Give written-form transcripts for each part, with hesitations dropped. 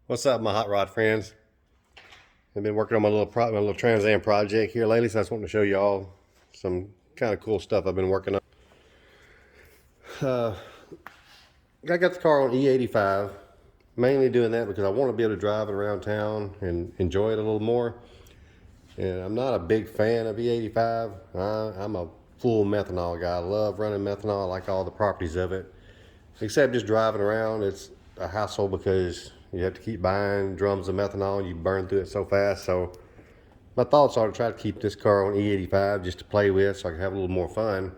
What's up, my hot rod friends? I've been working on my little TransAm project here lately, so I just wanted to show you all some kind of cool stuff I've been working on. I got the car on E85, mainly doing that because I want to be able to drive it around town and enjoy it a little more. And I'm not a big fan of E85. I'm a full methanol guy. I love running methanol. I like all the properties of it. Except just driving around, it's a hassle because you have to keep buying drums of methanol and you burn through it so fast. So my thoughts are to try to keep this car on E85 just to play with so I can have a little more fun.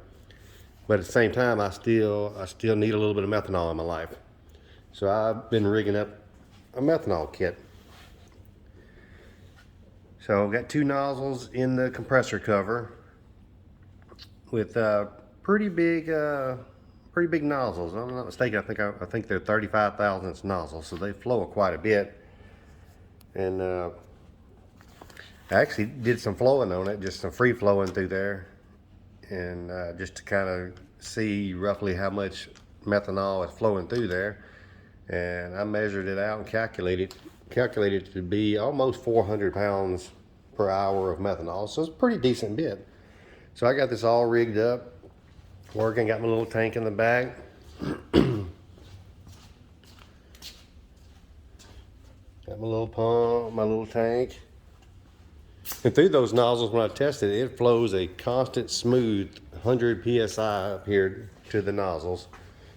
But at the same time, I still need a little bit of methanol in my life. So I've been rigging up a methanol kit. So I've got two nozzles in the compressor cover with pretty big nozzles. If I'm not mistaken, I think they're 35 thousandths nozzles, so they flow quite a bit. And I actually did some flowing on it, just some free flowing through there, and just to kind of see roughly how much methanol is flowing through there. And I measured it out and calculated it to be almost 400 pounds per hour of methanol, so it's a pretty decent bit. So I got this all rigged up, working, got my little tank in the back. Got my little pump, my little tank. And through those nozzles, when I tested it, it flows a constant smooth 100 PSI up here to the nozzles.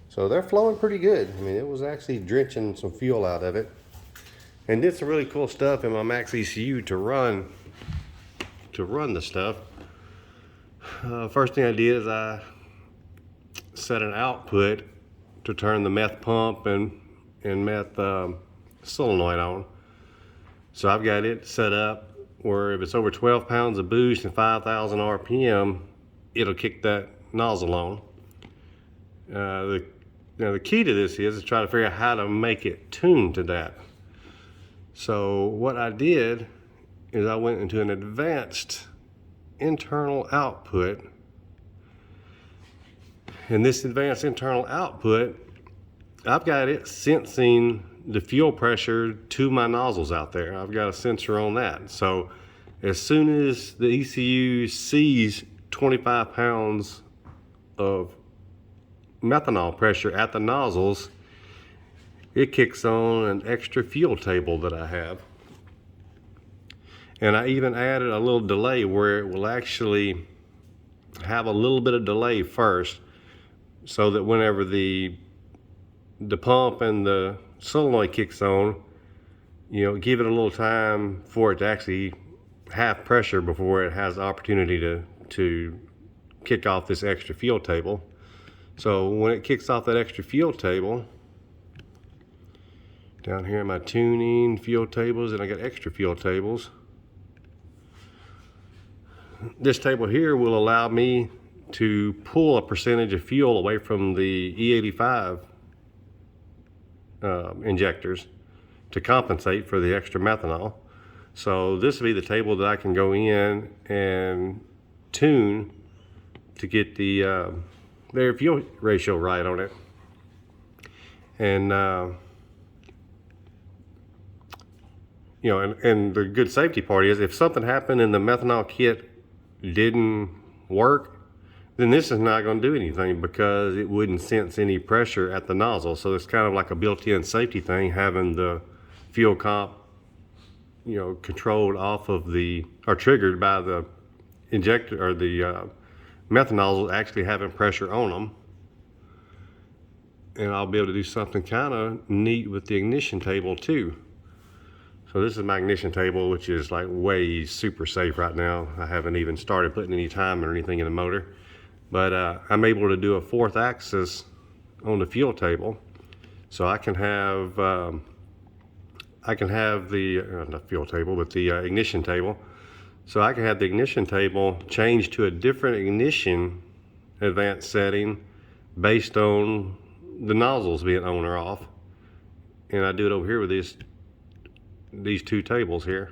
So they're flowing pretty good. I mean, it was actually drenching some fuel out of it. And did some really cool stuff in my maxxecu to run the stuff. First thing I did is I set an output to turn the meth pump and meth solenoid on. So I've got it set up where if it's over 12 pounds of boost and 5,000 RPM, it'll kick that nozzle on. The key to this is to try to figure out how to make it tune to that. So what I did is I went into an advanced internal output. And this advanced internal output, I've got it sensing the fuel pressure to my nozzles out there. I've got a sensor on that. So as soon as the ECU sees 25 pounds of methanol pressure at the nozzles, it kicks on an extra fuel table that I have. And I even added a little delay where it will actually have a little bit of delay first, so that whenever the pump and the solenoid kicks on, give it a little time for it to actually have pressure before it has the opportunity to kick off this extra fuel table. So when it kicks off that extra fuel table, down here in my tuning fuel tables, and I got extra fuel tables. This table here will allow me to pull a percentage of fuel away from the E85 injectors to compensate for the extra methanol. So this will be the table that I can go in and tune to get the their fuel ratio right on it. And and the good safety part is if something happened and the methanol kit didn't work, then this is not going to do anything because it wouldn't sense any pressure at the nozzle. So it's kind of like a built-in safety thing, having the fuel comp, controlled off of or triggered by the injector or the methanol actually having pressure on them. And I'll be able to do something kind of neat with the ignition table too. So this is my ignition table, which is like way super safe right now. I haven't even started putting any time or anything in the motor. But I'm able to do a fourth axis on the fuel table. So I can have the, not fuel table, but the ignition table. So I can have the ignition table change to a different ignition advanced setting based on the nozzles being on or off. And I do it over here with these two tables here.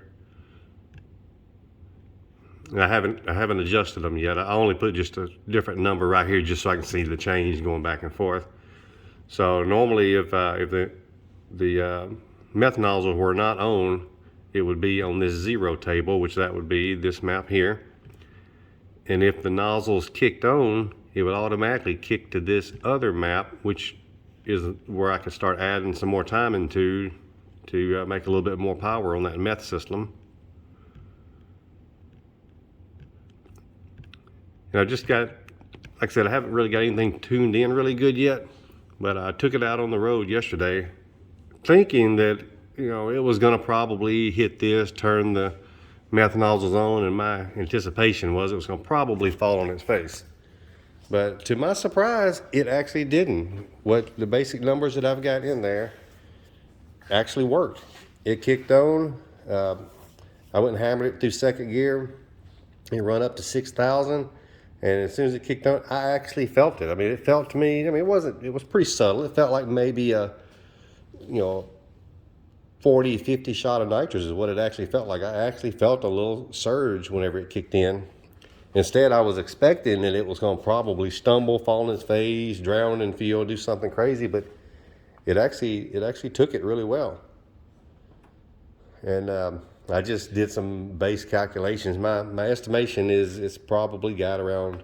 And I haven't adjusted them yet. I only put just a different number right here just so I can see the change going back and forth. So normally if the meth nozzles were not on, it would be on this 0 table, which that would be this map here. And if the nozzles kicked on, it would automatically kick to this other map, which is where I could start adding some more time into to make a little bit more power on that meth system. And I just got, like I said, I haven't really got anything tuned in really good yet, but I took it out on the road yesterday thinking that, you know, it was gonna probably hit this, turn the meth nozzles on, and my anticipation was it was gonna probably fall on its face. But to my surprise, it actually didn't. What the basic numbers that I've got in there actually worked. It kicked on. I went and hammered it through second gear. It run up to 6,000. And as soon as it kicked on, I actually felt it. I mean, it felt to me, I mean, it was pretty subtle. It felt like maybe a, 40, 50 shot of nitrous is what it actually felt like. I actually felt a little surge whenever it kicked in. Instead, I was expecting that it was going to probably stumble, fall in its face, drown in fuel, do something crazy, but it actually took it really well. And I just did some base calculations. My estimation is it's probably got around,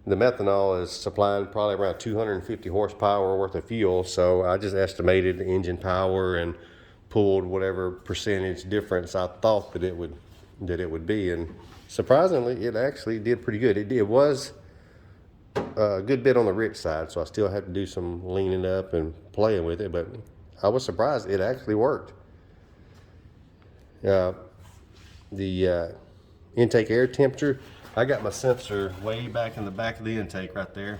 the methanol is supplying probably around 250 horsepower worth of fuel. So I just estimated the engine power and pulled whatever percentage difference I thought that it would be. And surprisingly, it actually did pretty good. It was a good bit on the rich side, so I still had to do some leaning up and playing with it, but I was surprised it actually worked. The intake air temperature, I got my sensor way back in the back of the intake right there.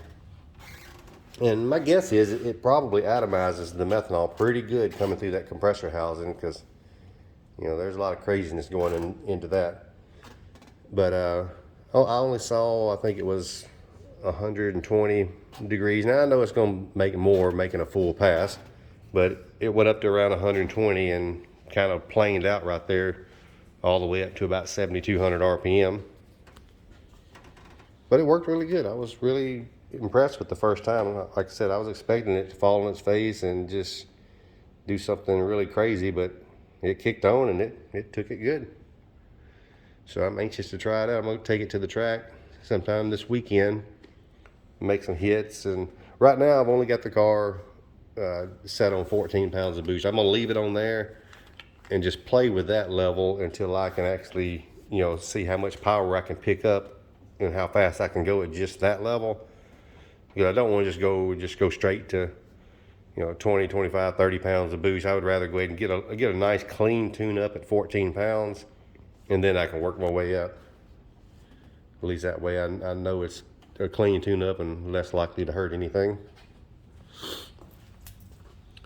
And my guess is it probably atomizes the methanol pretty good coming through that compressor housing, because, there's a lot of craziness going into that. But I only saw, I think it was 120 degrees. Now I know it's going to make more making a full pass, but it went up to around 120 and kind of planed out right there all the way up to about 7,200 RPM. But it worked really good. I was really impressed with the first time. Like I said, I was expecting it to fall on its face and just do something really crazy, but it kicked on and it took it good. So I'm anxious to try it out. I'm going to take it to the track sometime this weekend, make some hits. And right now I've only got the car set on 14 pounds of boost. I'm going to leave it on there and just play with that level until I can actually, see how much power I can pick up and how fast I can go at just that level. Because I don't want to just go straight to, 20, 25, 30 pounds of boost. I would rather go ahead and get a nice clean tune up at 14 pounds, and then I can work my way up. At least that way I know it's a clean tune up and less likely to hurt anything.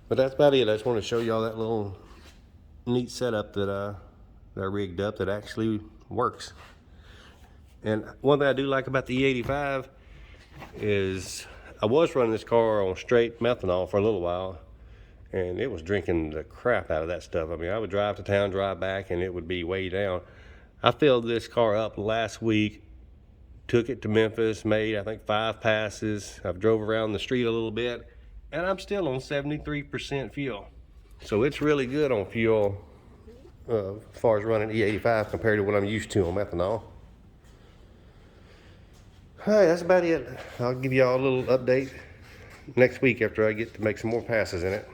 But that's about it. I just want to show y'all that little neat setup that I rigged up that actually works. And one thing I do like about the E85 is I was running this car on straight methanol for a little while, and it was drinking the crap out of that stuff. I mean, I would drive to town, drive back, and it would be way down. I filled this car up last week, took it to Memphis, made I think 5 passes. I've drove around the street a little bit, and I'm still on 73% fuel. So it's really good on fuel as far as running E85 compared to what I'm used to on methanol. All right, that's about it. I'll give y'all a little update next week after I get to make some more passes in it.